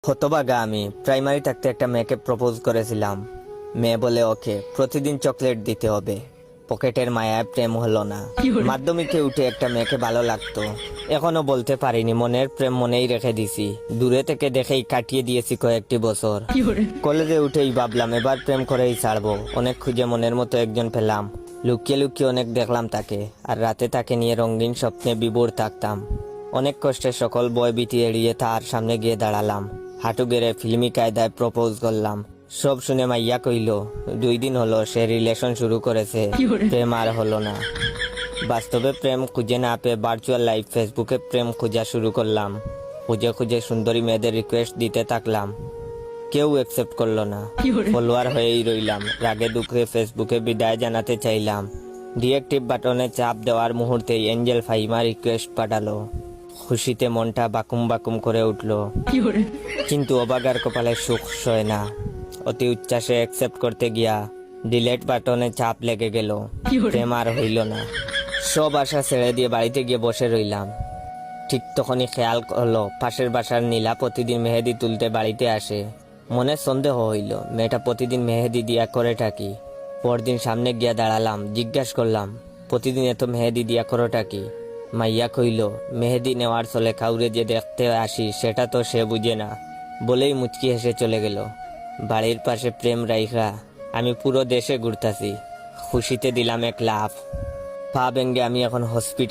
হতভাগা আমি প্রাইমারি থাকতে একটা মেয়েকে প্রপোজ করেছিলাম। মেয়ে বলে ওকে প্রতিদিন চকলেট দিতে হবে। পকেটের মায়ায় প্রেম হলো না। মাধ্যমিকে উঠে একটা মেয়েকে ভালো লাগতো, এখনো বলতে পারিনি, মনের প্রেম মনেই রেখে দিছি। দূরে থেকে দেখেই কাটিয়ে দিয়েছি কয়েকটি বছর। কলেজে উঠেই ভাবলাম এবার প্রেম করেই ছাড়বো। অনেক খুঁজে মনের মতো একজন পেলাম। লুকিয়ে লুকিয়ে অনেক দেখলাম তাকে, আর রাতে তাকে নিয়ে রঙিন স্বপ্নে বিভোর থাকতাম। অনেক কষ্টে সকল ভয় ভীতি এড়িয়ে তার সামনে গিয়ে দাঁড়ালাম। হাঁটু গেড়ে ফিল্মি কায়দায় প্রপোজ করলাম। সব শুনে মাইয়া কইল 2 দিন হলো সে রিলেশন শুরু করেছে, প্রেম আর হলো না। বাস্তবে প্রেম খুঁজে না পেয়ে ভার্চুয়াল লাইফ ফেসবুকে প্রেম খোঁজা শুরু করলাম। খুঁজে খুঁজে সুন্দরী মেয়েদের রিকোয়েস্ট দিতে থাকলাম। কেউ অ্যাকসেপ্ট করলো না। ফলোয়ার হয়েই রইলাম। রাগে দুঃখে ফেসবুকে বিদায় জানাতে চাইলাম। ডিএক্টিভ বাটনে চাপ দেওয়ার মুহূর্তেই এঞ্জেল ফাহিমা রিকোয়েস্ট পাঠালো। খুশিতে মনটা বাকুম বাকুম করে উঠলো, কিন্তু অবাগার কপালে সুখ সয় না। অতি উচ্ছ্বাসে অ্যাকসেপ্ট করতে গিয়া ডিলেট বাটনে চাপ লেগে গেল। প্রেম আর হইল না। সব আশা ছেড়ে দিয়ে বাড়িতে গিয়ে বসে রইলাম। ঠিক তখনই খেয়াল হলো পাশের বাসার নীলা প্রতিদিন মেহেদি তুলতে বাড়িতে আসে। মনে সন্দেহ হইল মেয়েটা প্রতিদিন মেহেদি দিয়া করেটা কি। পরদিন সামনে গিয়া দাঁড়ালাম, জিজ্ঞাসা করলাম প্রতিদিন এত মেহেদি দিয়া করোটা কি। মাইয়া কইল মেহেদি নেওয়ার চলে কাউরে যে দেখতে আসি সেটা তো সে বুঝে না, বলেই মুচকি হেসে চলে গেল। বাড়ির পাশে প্রেম রাইখা আমি পুরো দেশে ঘুরতাছি। খুশিতে দিলাম এক লাফ। পা ভেঙ্গে আমি এখন হসপিটাল।